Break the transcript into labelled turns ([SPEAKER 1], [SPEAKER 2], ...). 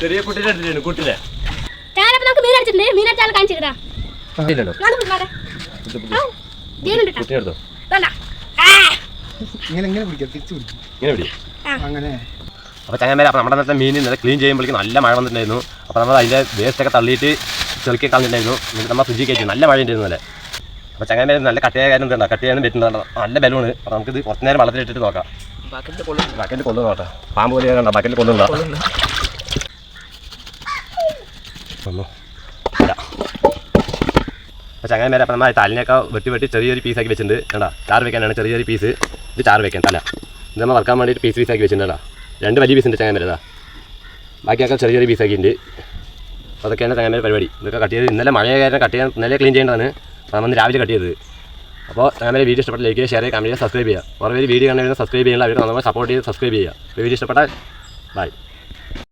[SPEAKER 1] ചെറിയ കുട്ടിയുടെ കുട്ടിലെ
[SPEAKER 2] നമുക്ക് മീൻ അടിച്ചിട്ടുണ്ട്. മീൻ അടിച്ചാൽ കാണിച്ചിട്ടാ
[SPEAKER 1] കുട്ടിയെടുത്തോ അങ്ങനെ. അപ്പോൾ ചങ്ങന്മാരെ അപ്പോൾ നമ്മുടെ നേരത്തെ മീൻ ഇന്നലെ ക്ലീൻ ചെയ്യുമ്പോഴേക്കും നല്ല മഴ വന്നിട്ടുണ്ടായിരുന്നു. അപ്പോൾ നമ്മൾ അതിൻ്റെ വേസ്റ്റൊക്കെ തള്ളിയിട്ട് ചെറുക്കി കളഞ്ഞിട്ടുണ്ടായിരുന്നു. എന്നിട്ട് നമ്മൾ ഫ്രിഡ്ജിൽ കയറ്റി നല്ല മഴ ഉണ്ടായിരുന്നു അല്ലേ. അപ്പോൾ ചങ്ങന്മാരെ നല്ല കട്ടിയായ കാര്യം എന്തുണ്ടോ കട്ട് ചെയ്യാനും പറ്റുന്നുണ്ടോ നല്ല ബലൂണ്. അപ്പോൾ നമുക്കിത് കുറച്ച് നേരം വെള്ളത്തിലിട്ടിട്ട് നോക്കാം. ബക്കറ്റ് കൊള്ളുന്നു കേട്ടോ. പാമ്പ് പോലെ കണ്ടോ ബക്കറ്റിൽ കൊള്ളുന്നുണ്ടോ ഒന്നും ഇല്ല. അപ്പോൾ ചങ്ങന്മാരെ അപ്പോൾ നമ്മൾ തലിനൊക്കെ വെട്ടി ചെറിയൊരു പീസാക്കി വെച്ചിട്ടുണ്ട് കേട്ടോ. ചാറ് വെക്കാനാണ് ചെറിയൊരു പീസ്. ഇത് ചാറ് വെക്കാൻ തല ഇത് നമ്മൾ വറക്കാൻ വേണ്ടിയിട്ട് പീസാക്കി വെച്ചിട്ടുണ്ട് കേട്ടോ. 2 വലിയ പീസിൻ്റെ ചങ്ങന്മാരെ ഇതാ. ബാക്കിയൊക്കെ ചെറിയൊരു പീസാക്കിയിട്ടുണ്ട്. അപ്പോൾ അതൊക്കെയാണ് ചങ്ങന്മാരെ പരിപാടി. ഇതൊക്കെ കട്ട് ചെയ്ത് ഇന്നലെ മഴ കാരണം കട്ട് ചെയ്യാൻ ഇന്നലെ ക്ലീൻ ചെയ്യേണ്ടതാണ്. അപ്പോൾ നമ്മൾ രാവിലെ കട്ട് ചെയ്തത്. അപ്പോൾ ചങ്ങന്മാരെ വീഡിയോ ഇഷ്ടപ്പെട്ട ലൈക്ക് ചെയ്യുക, ഷെയർ ചെയ്യുക, കമൻറ്റ് ചെയ്യുക, സബ്സ്ക്രൈബ് ചെയ്യുക. കുറേ പേര് വീഡിയോ കണ്ടു സബ്സ്ക്രൈബ് ചെയ്യാനുള്ള അവർ നമ്മൾ സപ്പോർട്ട് ചെയ്ത് സബ്സ്ക്രൈബ് ചെയ്യുക. വീഡിയോ ഇഷ്ടപ്പെട്ടാൽ ബൈ.